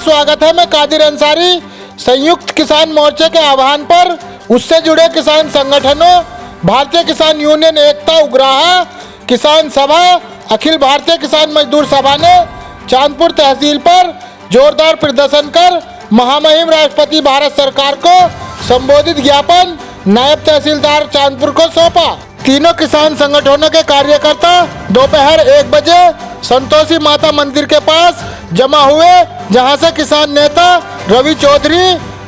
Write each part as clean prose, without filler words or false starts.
स्वागत है। मैं कादिर अंसारी संयुक्त किसान मोर्चे के आह्वान पर उससे जुड़े किसान संगठनों भारतीय किसान यूनियन एकता उग्राहा किसान सभा अखिल भारतीय किसान मजदूर सभा ने चांदपुर तहसील पर जोरदार प्रदर्शन कर महामहिम राष्ट्रपति भारत सरकार को संबोधित ज्ञापन नायब तहसीलदार चांदपुर को सौंपा। तीनों किसान संगठनों के कार्यकर्ता दोपहर 1 बजे संतोषी माता मंदिर के पास जमा हुए, जहां से किसान नेता रवि चौधरी,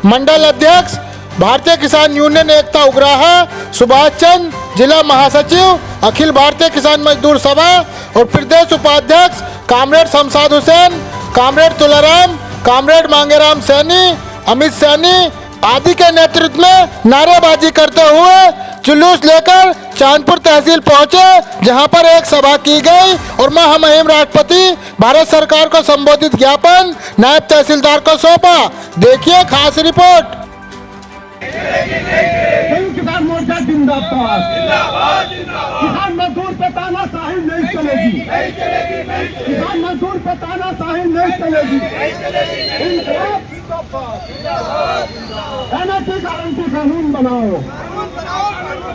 मंडल अध्यक्ष भारतीय किसान यूनियन एकता उग्राहा सुभाष चंद्र, जिला महासचिव अखिल भारतीय किसान मजदूर सभा और प्रदेश उपाध्यक्ष comrade Shamshad Hussain, comrade Tularam, comrade Mangeram Saini, Amit Saini आदि के नेतृत्व में नारेबाजी करते हुए जुलूस लेकर चांदपुर तहसील पहुंचे, जहां पर एक सभा की गई और महामहिम राष्ट्रपति भारत सरकार को संबोधित ज्ञापन नायब तहसीलदार को सौंपा। देखिए खास रिपोर्ट। किसान मोर्चा जिंदाबाद, किसान मजदूर पे तानाशाही नहीं चलेगी, किसान मजदूर पे तानाशाही नहीं चलेगी। एनएसपी गारंटी कानून बनाओ,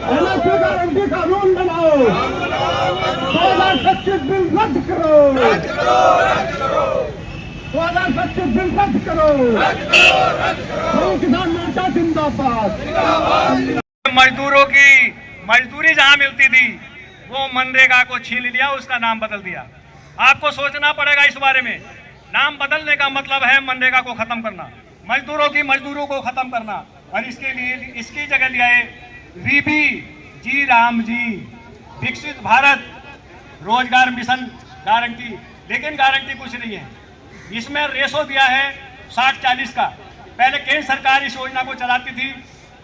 एनएसपी गारंटी कानून बनाओ, 2025 बिल रद्द करो, 2025 बिल रद्द करो। किसान मोर्चा जिंदाबाद। मजदूरों की मजदूरी जहां मिलती थी वो मनरेगा को छीन लिया, उसका नाम बदल दिया। आपको सोचना पड़ेगा इस बारे में। नाम बदलने का मतलब है मनरेगा को खत्म करना, मजदूरों को खत्म करना, और इसके लिए इसकी जगह लिया है वीबी जी राम जी विकसित भारत रोजगार मिशन गारंटी। लेकिन गारंटी कुछ नहीं है, इसमें रेशो दिया है 60-40 का। पहले केंद्र सरकार इस योजना को चलाती थी,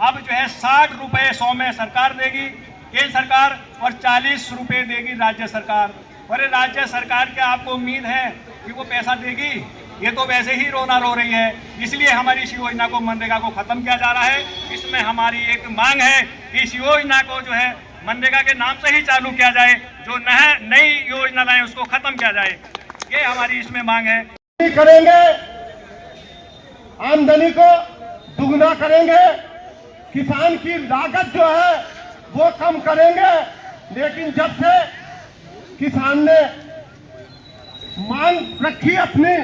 अब जो है 60 रुपए 100 में सरकार देगी केंद्र सरकार और 40 रुपए देगी राज्य सरकार। और राज्य सरकार के आपको उम्मीद है कि वो पैसा देगी? ये तो वैसे ही रोना रो रही है। इसलिए हमारी इस योजना को मनरेगा को खत्म किया जा रहा है। इसमें हमारी एक मांग है कि इस योजना को जो है मनरेगा के नाम से ही चालू किया जाए, जो नई योजना लाए उसको खत्म किया जाए। ये हमारी इसमें मांग है। करेंगे, आमदनी को दुगना करेंगे, किसान की लागत जो है वो कम करेंगे। लेकिन जब से किसान ने मांग रखी अपनी,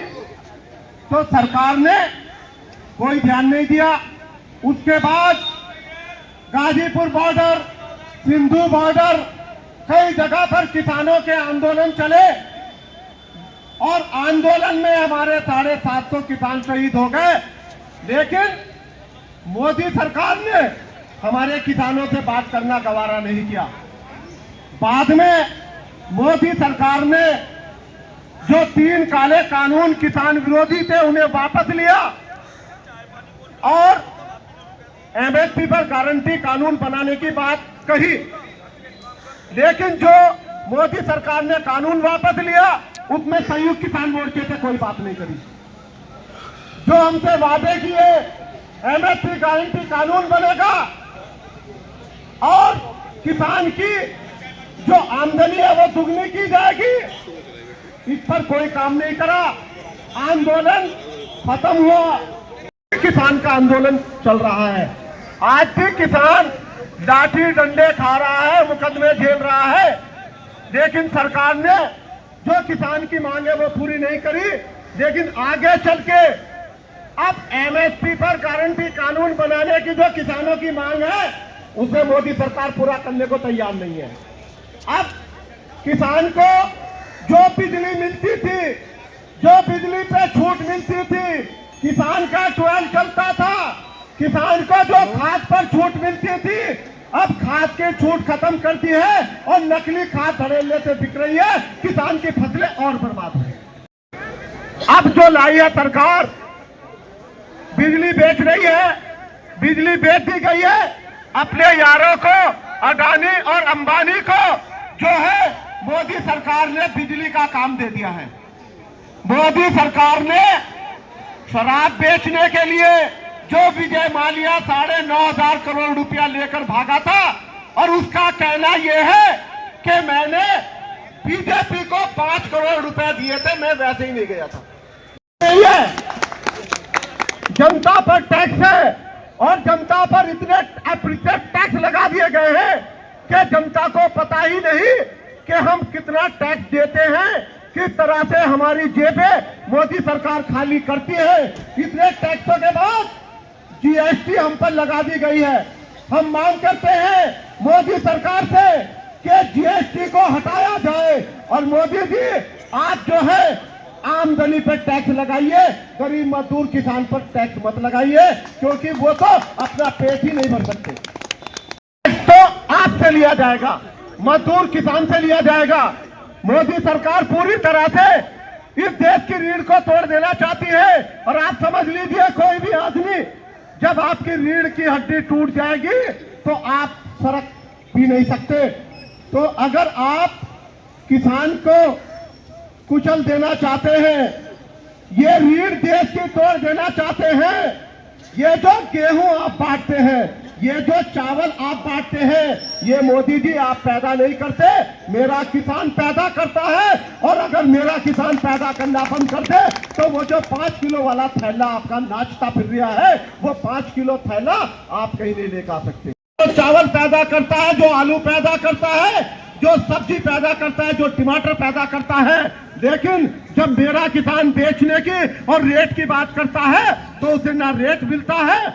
तो सरकार ने कोई ध्यान नहीं दिया। उसके बाद गाजीपुर बॉर्डर, सिंधु बॉर्डर, कई जगह पर किसानों के आंदोलन चले और आंदोलन में हमारे 750 किसान शहीद हो गए। लेकिन मोदी सरकार ने हमारे किसानों से बात करना गवारा नहीं किया। बाद में मोदी सरकार ने जो 3 काले कानून किसान विरोधी थे उन्हें वापस लिया और एमएसपी पर गारंटी कानून बनाने की बात कही। लेकिन जो मोदी सरकार ने कानून वापस लिया उसमें संयुक्त किसान मोर्चे से कोई बात नहीं करी। जो हमसे वादे किए एमएसपी गारंटी कानून बनेगा और किसान की जो आमदनी है वो दुगनी की जाएगी, इस पर कोई काम नहीं करा। आंदोलन खत्म हुआ, किसान का आंदोलन चल रहा है। आज भी किसान लाठी डंडे खा रहा है, मुकदमे झेल रहा है। लेकिन सरकार ने जो किसान की मांग है वो पूरी नहीं करी। लेकिन आगे चल के अब एमएसपी पर गारंटी कानून बनाने की जो किसानों की मांग है उसे मोदी सरकार पूरा करने को तैयार नहीं है। अब किसान को जो बिजली मिलती थी, जो बिजली पे छूट मिलती थी, किसान का 12 चलता था, किसान को जो खाद पर छूट मिलती थी, अब खाद की छूट खत्म कर दी है और नकली खाद धड़ल्ले से बिक रही है। किसान की फसलें और बर्बाद हो रही। अब जो लाई है सरकार, बिजली बेच रही है, बिजली बेच दी गई है अपने यारों को, अडानी और अंबानी को। जो है मोदी सरकार ने बिजली का काम दे दिया है। मोदी सरकार ने शराब बेचने के लिए जो विजय माल्या 9,500 करोड़ रुपया लेकर भागा था, और उसका कहना यह है कि मैंने बीजेपी को 5 करोड़ रुपए दिए थे, मैं वैसे ही नहीं गया था। जनता पर टैक्स है और जनता पर इतने अप्रिशिएट टैक्स लगा दिए गए हैं कि जनता को पता ही नहीं कि हम कितना टैक्स देते हैं, किस तरह से हमारी जेबें मोदी सरकार खाली करती है। इतने टैक्सों के बाद जीएसटी हम पर लगा दी गई है। हम मांग करते हैं मोदी सरकार से कि जीएसटी को हटाया जाए और मोदी जी आप जो है आमदनी पर टैक्स लगाइए, गरीब मजदूर किसान पर टैक्स मत लगाइए, क्योंकि वो तो अपना पेट ही नहीं भर सकते। तो आपसे लिया जाएगा, मजदूर किसान से लिया जाएगा। मोदी सरकार पूरी तरह से इस देश की रीढ़ को तोड़ देना चाहती है। और आप समझ लीजिए, कोई भी आदमी जब आपकी रीढ़ की हड्डी टूट जाएगी तो आप सड़क भी नहीं सकते। तो अगर आप किसान को कुचल देना चाहते हैं, ये रीढ़ देश की तोड़ देना चाहते हैं, ये जो गेहूं आप बांटते हैं, ये जो चावल आप बांटते हैं, ये मोदी जी आप पैदा नहीं करते, मेरा किसान पैदा करता है। और अगर मेरा किसान पैदा करना बंद कर दे तो वो जो 5 किलो वाला थैला आपका नाचता फिर रहा है, वो 5 किलो थैला आप कहीं नहीं लेकर आ सकते। जो चावल पैदा करता है, जो आलू पैदा करता है, जो सब्जी पैदा करता है, जो टमाटर पैदा करता है, लेकिन जब मेरा किसान बेचने की और रेट की बात करता है तो उसे ना रेट मिलता है।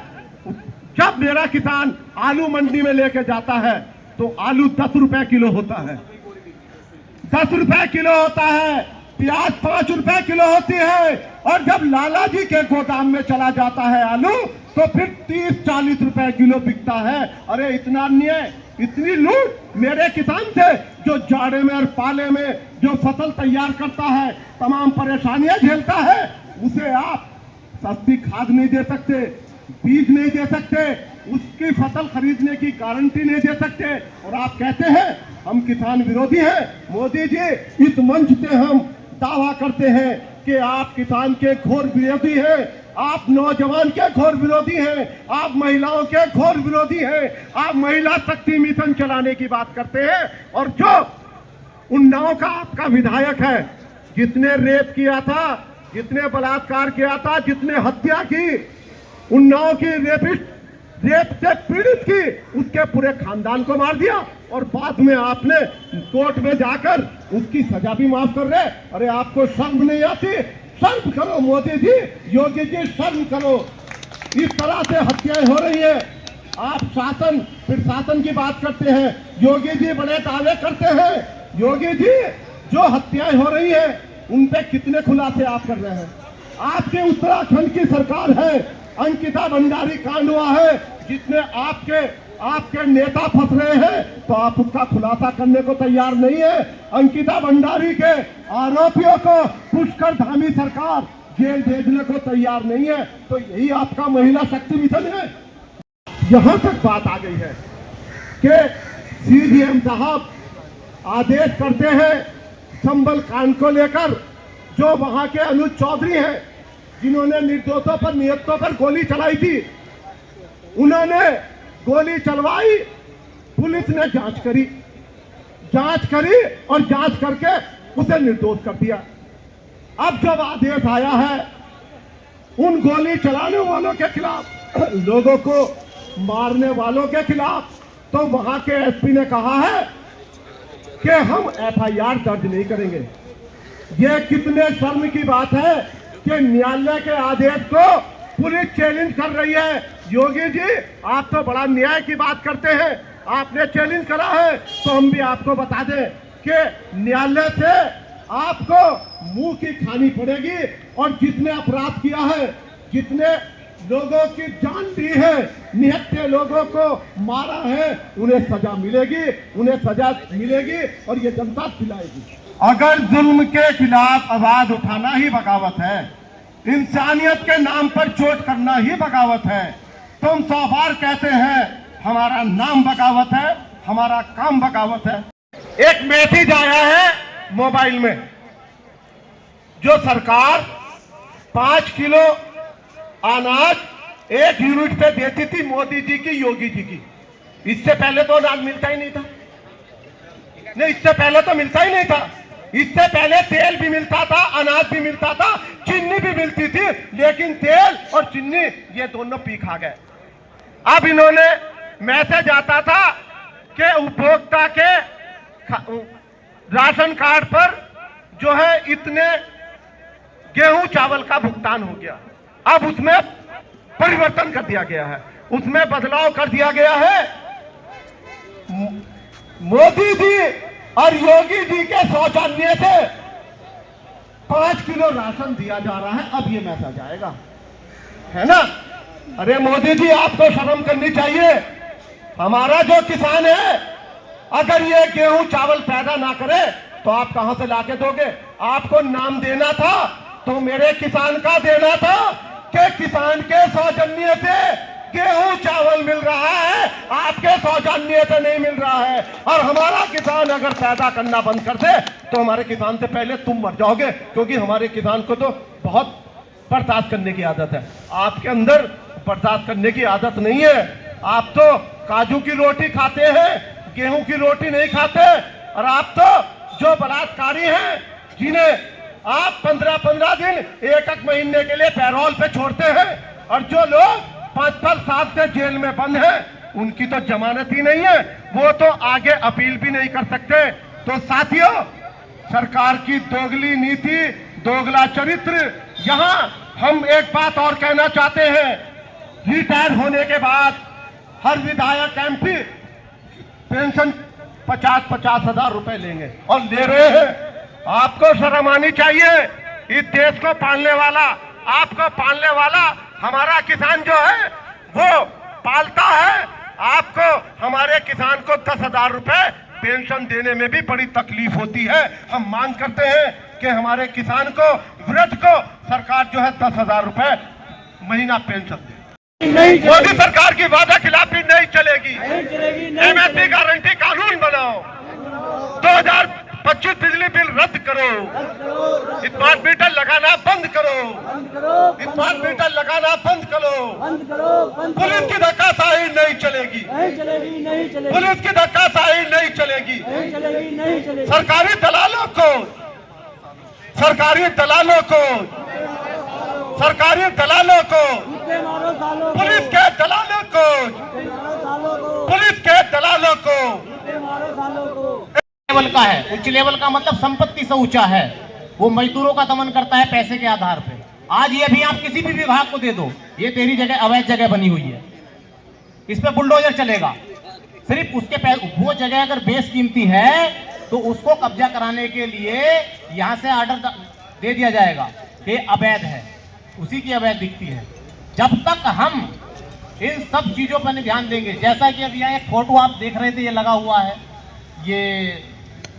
जब मेरा किसान आलू मंडी में लेके जाता है तो आलू 10 रुपए किलो होता है, 10 रुपए किलो होता है, प्याज 5 रुपए किलो होती है। और जब लाला जी के गोदाम में चला जाता है आलू तो फिर 30-40 रुपए किलो बिकता है। अरे इतना अन्याय, इतनी लूट मेरे किसान से, जो जाड़े में और पाले में जो फसल तैयार करता है, तमाम परेशानियां झेलता है, उसे आप सस्ती खाद नहीं दे सकते, बीज नहीं दे सकते, उसकी फसल खरीदने की गारंटी नहीं दे सकते। और आप कहते हैं हम किसान विरोधी हैं। मोदी जी, इस मंच से हम दावा करते हैं कि आप किसान के घोर विरोधी हैं, आप नौजवान के घोर विरोधी हैं, आप महिलाओं के घोर विरोधी हैं, आप महिला शक्ति मिशन चलाने की बात करते हैं। और जो उन्नाव का आपका विधायक है, जितने रेप किया था, जितने बलात्कार किया था, जितने हत्या की, उन्नाव की रेप से पीड़ित की, उसके पूरे खानदान को मार दिया और बाद में आपने कोर्ट में जाकर उसकी सजा भी माफ कर रहे। अरे आपको शर्म नहीं आती? शर्म करो मोदी जी, योगी जी, शर्म करो। इस तरह से हत्याएं हो रही है। आप शासन फिर शासन की बात करते हैं, योगी जी बड़े दावे करते हैं। योगी जी, जो हत्याएं हो रही है उन पे कितने खुलासे आप कर रहे हैं? आपके उत्तराखंड की सरकार है, अंकिता भंडारी कांड हुआ है, जिसमें आपके नेता फंस रहे हैं, तो आप उसका खुलासा करने को तैयार नहीं है। अंकिता भंडारी के आरोपियों को पुष्कर धामी सरकार जेल भेजने को तैयार नहीं है। तो यही आपका महिला शक्ति मिशन है। यहां तक बात आ गई है कि सीडीएम साहब आदेश करते हैं संबल कांड को लेकर। जो वहां के अनुज चौधरी हैं, जिन्होंने निर्दोषों पर, निहत्तों पर गोली चलाई थी, उन्होंने गोली चलवाई, पुलिस ने जांच करी और जांच करके उसे निर्दोष कर दिया। अब जब आदेश आया है उन गोली चलाने वालों के खिलाफ, लोगों को मारने वालों के खिलाफ, तो वहां के एसपी ने कहा है कि हम एफआईआर दर्ज नहीं करेंगे। यह कितने शर्म की बात है कि न्यायालय के आदेश को पुलिस चैलेंज कर रही है। योगी जी, आप तो बड़ा न्याय की बात करते हैं, आपने चैलेंज करा है, तो हम भी आपको बता दें कि न्यायालय से आपको मुंह की खानी पड़ेगी। और जितने अपराध किया है, जितने लोगों की जान दी है, निहत्थे लोगों को मारा है, उन्हें सजा मिलेगी, उन्हें सजा मिलेगी और ये जनता दिलाएगी। अगर जुल्म के खिलाफ आवाज उठाना ही बगावत है, इंसानियत के नाम पर चोट करना ही बगावत है, तो हम 100 बार कहते हैं हमारा नाम बगावत है, हमारा काम बगावत है। एक मैसेज आया है मोबाइल में, जो सरकार 5 किलो अनाज 1 यूनिट पे देती थी, मोदी जी की, योगी जी की। इससे पहले तो अनाज मिलता ही नहीं था, नहीं, इससे पहले तो मिलता ही नहीं था। इससे पहले तेल भी मिलता था, अनाज भी मिलता था, चीनी भी मिलती थी, लेकिन तेल और चीनी ये दोनों पी खा गए। अब इन्होंने मैसेज आता था कि उपभोक्ता के राशन कार्ड पर जो है इतने गेहूं चावल का भुगतान हो गया। अब उसमें परिवर्तन कर दिया गया है, उसमें बदलाव कर दिया गया है। मोदी जी और योगी जी के सौजन्य से 5 किलो राशन दिया जा रहा है। अब ये मैसेज आएगा, है ना? अरे मोदी जी, आपको शर्म करनी चाहिए। हमारा जो किसान है, अगर ये गेहूं चावल पैदा ना करे तो आप कहां से लाके दोगे? आपको नाम देना था तो मेरे किसान का देना था कि किसान के सौजन्य से गेहूं चावल मिल रहा है, आपके सौजन्य से नहीं मिल रहा है। और हमारा किसान अगर पैदा करना बंद कर दे तो हमारे किसान से पहले तुम मर जाओगे, क्योंकि हमारे किसान को तो बहुत बर्दाश्त करने की आदत है। आपके अंदर बर्दाश्त करने की आदत नहीं है। आप तो काजू की रोटी खाते हैं, गेहूं की रोटी नहीं खाते। और आप तो जो बलात्कारी हैं, जिन्हें आप 15-15 दिन, 1-1 महीने के लिए पैरोल पे छोड़ते हैं, और जो लोग 5-5 साल से जेल में बंद हैं, उनकी तो जमानत ही नहीं है, वो तो आगे अपील भी नहीं कर सकते। तो साथियों, सरकार की दोगली नीति, दोगला चरित्र। यहां हम एक बात और कहना चाहते हैं, रिटायर होने के बाद हर विधायक MP पेंशन 50-50 हजार रुपए लेंगे, और ले रहे हैं। आपको शर्म आनी चाहिए। इस देश को पालने वाला, आपको पालने वाला हमारा किसान जो है वो पालता है। आपको, हमारे किसान को 10,000 रुपए पेंशन देने में भी बड़ी तकलीफ होती है। हम मांग करते हैं कि हमारे किसान को, वृद्ध को सरकार जो है 10,000 रुपए महीना पेंशन दे। मोदी सरकार की वादा खिलाफी नहीं चलेगी। MSP गारंटी कानून बनाओ। 2025 बिजली बिल रद्द करो। स्मार्ट मीटर लगाना बंद करो। स्मार्ट मीटर लगाना बंद करो। पुलिस की धक्काशाही नहीं चलेगी। पुलिस की धक्काशाही नहीं चलेगी। सरकारी दलालों को, सरकारी दलालों को, सरकारी दलालों को, पुलिस के दलालों को, पुलिस के दलालों को लेवल का है। उच्च लेवल का मतलब संपत्ति से ऊंचा है। वो मजदूरों का दमन करता है पैसे के आधार पे। आज ये भी आप किसी भी विभाग को दे दो, ये तेरी जगह अवैध जगह बनी हुई है, इस पे बुलडोजर चलेगा। सिर्फ उसके वो जगह अगर बेशकीमती है तो उसको कब्जा कराने के लिए यहां से ऑर्डर दे दिया जाएगा कि अवैध है, उसी की अवैध दिखती है। जब तक हम इन सब चीजों पर ध्यान देंगे, जैसा कि अब यहाँ एक फोटो आप देख रहे थे, ये लगा हुआ है, ये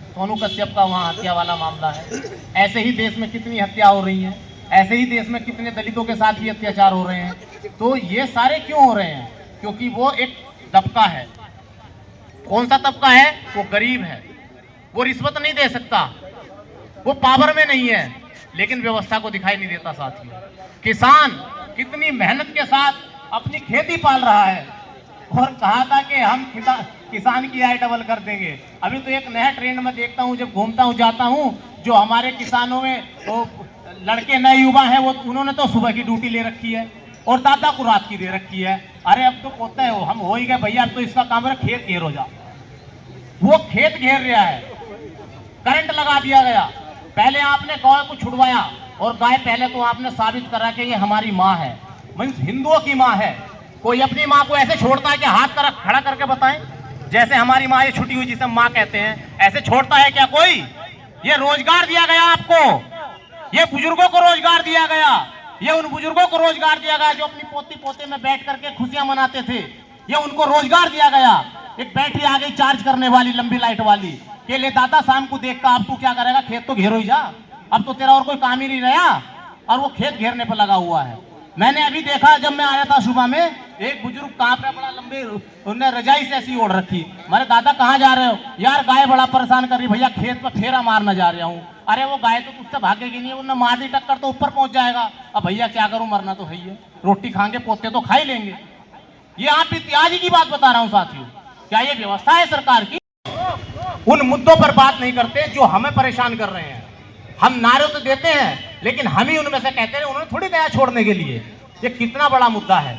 सोनू कश्यप का वहाँ हत्या वाला मामला है। ऐसे ही देश में कितनी हत्या हो रही हैं, ऐसे ही देश में कितने दलितों के साथ भी अत्याचार हो रहे हैं। तो ये सारे क्यों हो रहे हैं? क्योंकि वो एक तबका है। कौन सा तबका है? वो गरीब है, वो रिश्वत नहीं दे सकता, वो पावर में नहीं है, लेकिन व्यवस्था को दिखाई नहीं देता। साथियों, किसान कितनी मेहनत के साथ अपनी खेती पाल रहा है, और कहा था कि हम किसान की आय डबल कर देंगे। अभी तो एक नया ट्रेंड में देखता हूँ, जब घूमता हूँ जाता हूँ, जो हमारे किसानों में वो लड़के नए युवा हैं, वो उन्होंने तो सुबह की ड्यूटी ले रखी है और दादा को रात की दे रखी है। अरे अब तो पोता है, हम हो ही गए भैया, अब तो इसका काम है खेत घेरो जा। वो खेत घेर रहा है, करंट लगा दिया गया। पहले आपने गाय को छुड़वाया, और गाय पहले तो आपने साबित करा कि ये हमारी माँ है, मीन्स हिंदुओं की माँ है। कोई अपनी माँ को ऐसे छोड़ता है कि हाथ खड़ा करके बताएं, जैसे हमारी माँ ये छुटी हुई जिसे माँ कहते हैं, ऐसे छोड़ता है क्या कोई? ये रोजगार दिया गया आपको, ये बुजुर्गों को रोजगार दिया गया, ये उन बुजुर्गों को रोजगार दिया गया जो अपनी पोती पोते में बैठ करके खुशियां मनाते थे, ये उनको रोजगार दिया गया। एक बैटरी आ गई चार्ज करने वाली, लंबी लाइट वाली, के लिए दादा शाम को देखता, अब तू क्या करेगा, खेत तो घेरो ही जा, अब तो तेरा और कोई काम ही नहीं रहा, और वो खेत घेरने पर लगा हुआ है। मैंने अभी देखा, जब मैं आया था सुबह में, एक बुजुर्ग कांप रहा, बड़ा लंबे, उन्होंने रजाई से ऐसी ओढ़ रखी। मेरे दादा कहाँ जा रहे हो? यार गाय बड़ा परेशान कर रही भैया, खेत पर फेरा मारना जा रहा हूँ। अरे वो गाय तो तुझसे भागेगी नहीं, उन्हें मार दी टक्कर तो ऊपर पहुंच जाएगा। अब भैया क्या करूं, मरना तो है ही है, रोटी खाएंगे, पोते तो खा ही लेंगे। ये आप इतिहास की बात बता रहा हूँ साथियों। क्या ये व्यवस्था है सरकार की? उन मुद्दों पर बात नहीं करते जो हमें परेशान कर रहे हैं। हम नारे तो देते हैं, लेकिन हम ही उनमें से कहते हैं, उन्होंने थोड़ी गाय छोड़ने के लिए। ये कितना बड़ा मुद्दा है।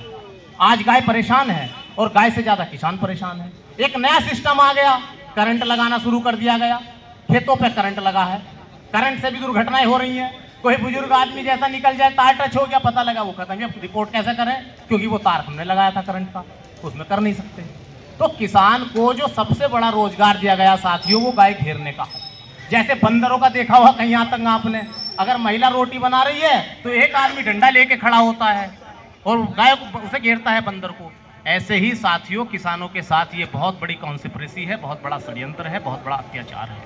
आज गाय परेशान है और गाय से ज्यादा किसान परेशान है। एक नया सिस्टम आ गया, करंट लगाना शुरू कर दिया गया, खेतों पे करंट लगा है। करंट से भी दुर्घटनाएं हो रही हैं। कोई बुजुर्ग आदमी जैसा निकल जाए, तार टच हो गया, पता लगा वो खत्म है। रिपोर्ट कैसे करें, क्योंकि वो तार हमने लगाया था करंट का, उसमें कर नहीं सकते। तो किसान को जो सबसे बड़ा रोजगार दिया गया साथियों, वो गाय घेरने का है। जैसे बंदरों का देखा हुआ कहीं यहाँ तक आपने, अगर महिला रोटी बना रही है तो एक आदमी डंडा लेके खड़ा होता है और गाय को उसे घेरता है, बंदर को। ऐसे ही साथियों किसानों के साथ ये बहुत बड़ी कॉन्स्पिरेसी है, बहुत बड़ा षड्यंत्र है, बहुत बड़ा अत्याचार है।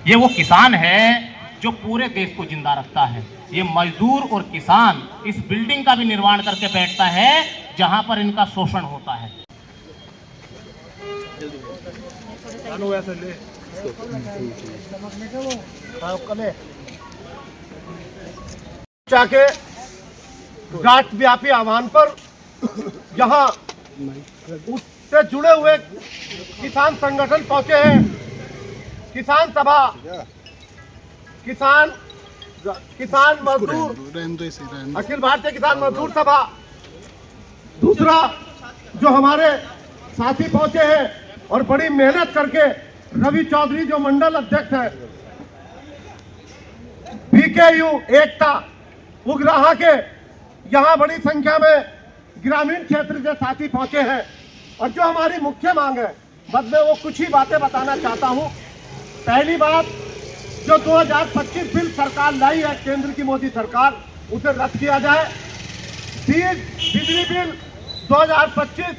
ये वो किसान है जो पूरे देश को जिंदा रखता है। ये मजदूर और किसान इस बिल्डिंग का भी निर्माण करके बैठता है जहां पर इनका शोषण होता है। के राष्ट्रव्यापी आह्वान पर यहाँ उससे जुड़े हुए किसान संगठन पहुंचे हैं। किसान सभा, किसान मजदूर, अखिल भारतीय किसान मजदूर सभा, दूसरा जो हमारे साथी पहुंचे हैं और बड़ी मेहनत करके रवि चौधरी जो मंडल अध्यक्ष है, बीकेयू एकता उग्राहा के, यहाँ बड़ी संख्या में ग्रामीण क्षेत्र के साथी पहुंचे हैं। और जो हमारी मुख्य मांग है, बस मैं वो कुछ ही बातें बताना चाहता हूं। पहली बात, जो 2025 बिल सरकार लाई है, केंद्र की मोदी सरकार, उसे रद्द किया जाए। बिजली बिल 2025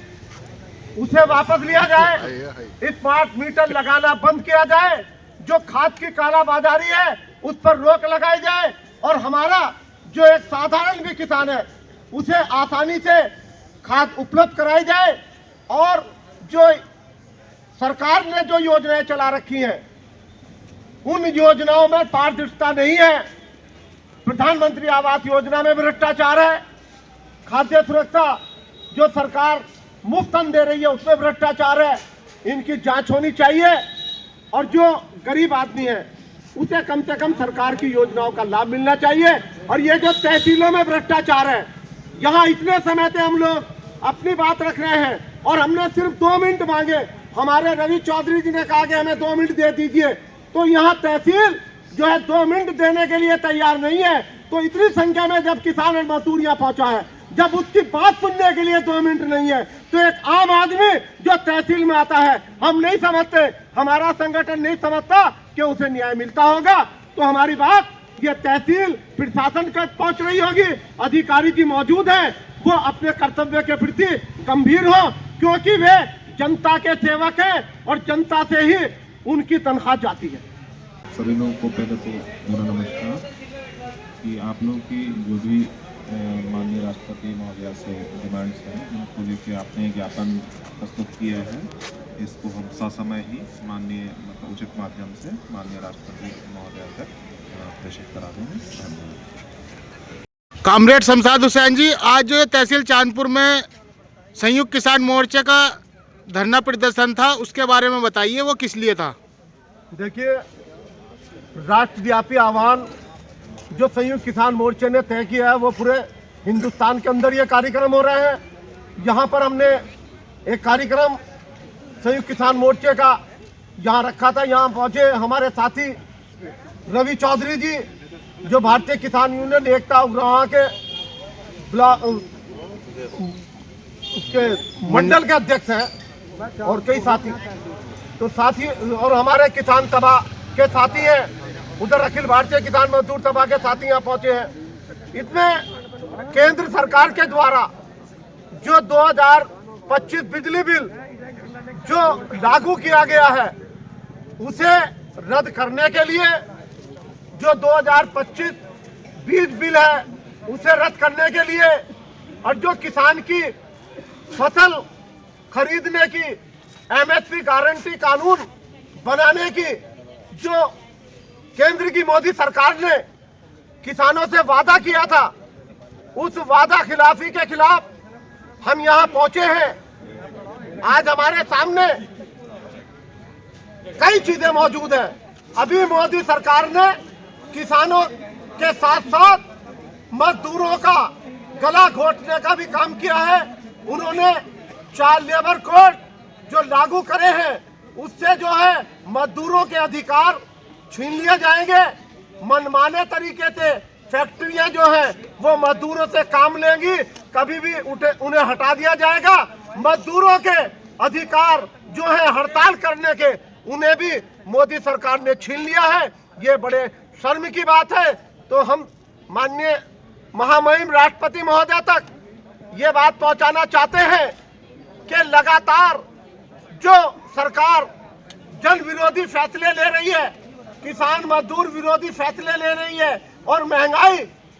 उसे वापस लिया जाए। स्मार्ट मीटर लगाना बंद किया जाए। जो खाद की कालाबाजारी है उस पर रोक लगाई जाए और हमारा जो एक साधारण भी किसान है उसे आसानी से खाद उपलब्ध कराई जाए। और जो सरकार ने जो योजनाएं चला रखी हैं उन योजनाओं में पारदर्शिता नहीं है। प्रधानमंत्री आवास योजना में भ्रष्टाचार है। खाद्य सुरक्षा जो सरकार मुफ्त अन्न दे रही है उसमें भ्रष्टाचार है। इनकी जांच होनी चाहिए और जो गरीब आदमी है उसे कम से कम सरकार की योजनाओं का लाभ मिलना चाहिए। और ये जो तहसीलों में भ्रष्टाचार है, यहाँ इतने समय से हम लोग अपनी बात रख रहे हैं और हमने सिर्फ 2 मिनट मांगे। हमारे रवि चौधरी जी ने कहा कि हमें 2 मिनट दे दीजिए, तो यहाँ तहसील जो है 2 मिनट देने के लिए तैयार नहीं है। तो इतनी संख्या में जब किसान और मजदूर यहाँ पहुंचा है, जब उसकी बात सुनने के लिए 2 मिनट नहीं है, तो एक आम आदमी जो तहसील में आता है, हम नहीं समझते, हमारा संगठन नहीं समझता कि उसे न्याय मिलता होगा। तो हमारी बात ये तहसील प्रशासन तक पहुंच रही होगी। अधिकारी जी मौजूद हैं, वो अपने कर्तव्य के प्रति गंभीर हो, क्योंकि वे जनता के सेवक हैं और जनता से ही उनकी तनख्वाह जाती है। सभी लोगों को पहले तो मेरा नमस्कार कि आप लोग की जो भी माननीय राष्ट्रपति महोदया से डिमांड्स हैं उनको लेके आपने ज्ञापन प्रस्तुत किया है, इसको हम ससमय ही माननीय उचित माध्यम से माननीय राष्ट्रपति महोदया तक प्रेषित करा देंगे। धन्यवाद। कामरेड शमशाद हुसैन जी, आज जो तहसील चांदपुर में संयुक्त किसान मोर्चे का धरना प्रदर्शन था, उसके बारे में बताइए, वो किस लिए था? देखिए, राष्ट्रव्यापी आह्वान जो संयुक्त किसान मोर्चे ने तय किया है वो पूरे हिंदुस्तान के अंदर ये कार्यक्रम हो रहे हैं। यहाँ पर हमने एक कार्यक्रम संयुक्त किसान मोर्चे का यहाँ रखा था। यहाँ पहुँचे हमारे साथी रवि चौधरी जी जो भारतीय किसान यूनियन एकता उग्राहा के उसके मंडल के अध्यक्ष हैं और कई साथी, तो साथी और हमारे किसान सभा के साथी हैं। उधर अखिल भारतीय किसान मजदूर सभा के साथी यहाँ पहुंचे हैं। इसमें केंद्र सरकार के द्वारा जो 2025 बिजली बिल जो लागू किया गया है उसे रद्द करने के लिए, जो 2025 बीज बिल है उसे रद्द करने के लिए, और जो किसान की फसल खरीदने की एमएसपी गारंटी कानून बनाने की जो केंद्र की मोदी सरकार ने किसानों से वादा किया था, उस वादा खिलाफी के खिलाफ हम यहाँ पहुंचे हैं। आज हमारे सामने कई चीजें मौजूद हैं। अभी मोदी सरकार ने किसानों के साथ साथ मजदूरों का गला घोटने का भी काम किया है। उन्होंने चाइल्ड लेबर कोड जो लागू करे हैं उससे जो है मजदूरों के अधिकार छीन लिए जाएंगे। मनमाने तरीके से फैक्ट्रियां जो है वो मजदूरों से काम लेंगी, कभी भी उन्हें हटा दिया जाएगा। मजदूरों के अधिकार जो है हड़ताल करने के, उन्हें भी मोदी सरकार ने छीन लिया है। ये बड़े शर्म की बात है। तो हम माननीय महामहिम राष्ट्रपति महोदय तक ये बात पहुंचाना चाहते हैं कि लगातार जो सरकार जन विरोधी फैसले ले रही है, किसान मजदूर विरोधी फैसले ले रही है और महंगाई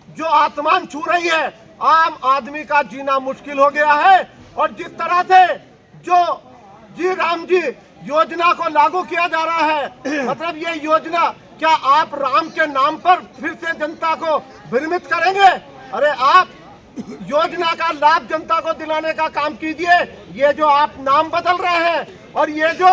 जो आसमान छू रही है, आम आदमी का जीना मुश्किल हो गया है। और जिस तरह से जो जी राम जी योजना को लागू किया जा रहा है, मतलब ये योजना क्या आप राम के नाम पर फिर से जनता को भ्रमित करेंगे? अरे आप योजना का लाभ जनता को दिलाने का काम कीजिए। ये जो आप नाम बदल रहे हैं और ये जो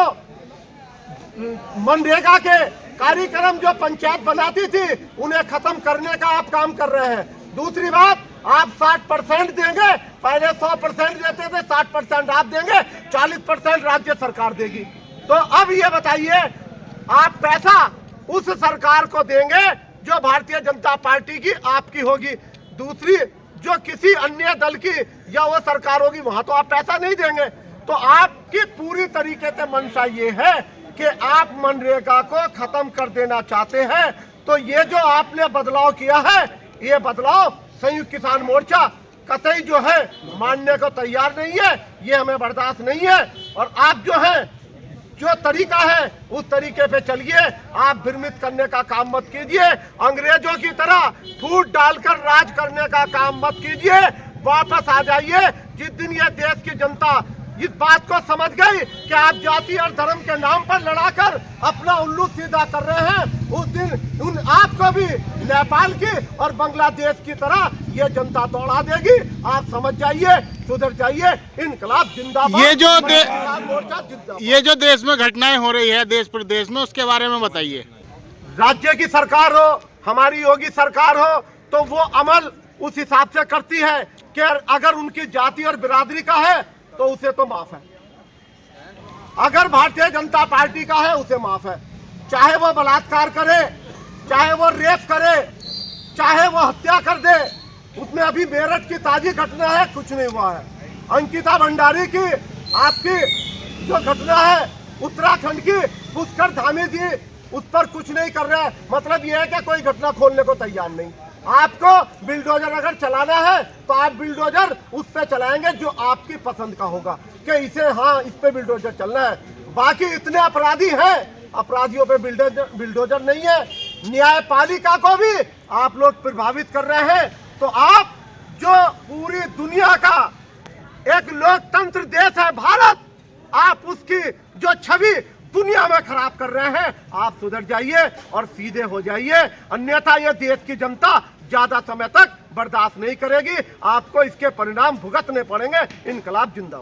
मनरेगा के कार्यक्रम जो पंचायत बनाती थी उन्हें खत्म करने का आप काम कर रहे हैं। दूसरी बात, आप 60% देंगे, पहले 100% देते थे, 60% आप देंगे, 40% राज्य सरकार देगी। तो अब ये बताइए, आप पैसा उस सरकार को देंगे जो भारतीय जनता पार्टी की आपकी होगी, दूसरी जो किसी अन्य दल की या वो सरकार होगी वहां तो आप पैसा नहीं देंगे। तो आपकी पूरी तरीके से मंशा ये है कि आप मनरेगा को खत्म कर देना चाहते हैं। तो ये जो आपने बदलाव किया है, ये बदलाव संयुक्त किसान मोर्चा कतई जो है मानने को तैयार नहीं है। ये हमें बर्दाश्त नहीं है। और आप जो है जो तरीका है उस तरीके पे चलिए। आप भ्रमित करने का काम मत कीजिए, अंग्रेजों की तरह फूट डालकर राज करने का काम मत कीजिए। वापस आ जाइए। जिस दिन ये देश की जनता इस बात को समझ गई कि आप जाति और धर्म के नाम पर लड़ाकर अपना उल्लू सीधा कर रहे हैं, उस दिन आपको भी नेपाल की और बांग्लादेश की तरह ये जनता दौड़ा देगी। आप समझ जाइए, सुधर जाइए। इनकलाब जिंदाबाद। ये जो देश में घटनाएं हो रही है देश प्रदेश में, उसके बारे में बताइए। राज्य की सरकार हो, हमारी योगी सरकार हो, तो वो अमल उस हिसाब से करती है कि अगर उनकी जाति और बिरादरी का है तो उसे तो माफ है, अगर भारतीय जनता पार्टी का है उसे माफ है। चाहे वो बलात्कार करे, चाहे वो रेप करे, चाहे वो हत्या कर दे। उसमें अभी मेरठ की ताजी घटना है, कुछ नहीं हुआ है। अंकिता भंडारी की आपकी जो घटना है उत्तराखंड की, पुष्कर धामी जी उस पर कुछ नहीं कर रहे हैं। मतलब यह है कि कोई घटना खोलने को तैयार नहीं। आपको बिल्डोजर अगर चलाना है तो आप बिल्डोजर उस पे चलाएंगे जो आपकी पसंद का होगा कि इसे हाँ इस पे बिल्डोजर चलना है। बाकी इतने अपराधी हैं, अपराधियों पे बिल्डोजर नहीं है। न्यायपालिका को भी आप लोग प्रभावित कर रहे हैं। तो आप जो पूरी दुनिया का एक लोकतंत्र देश है भारत, आप उसकी जो छवि दुनिया में खराब कर रहे हैं। आप सुधर जाइए और सीधे हो जाइए, अन्यथा ये देश की जनता ज्यादा समय तक बर्दाश्त नहीं करेगी। आपको इसके परिणाम भुगतने पड़ेंगे। इनकलाब जिंदाबाद।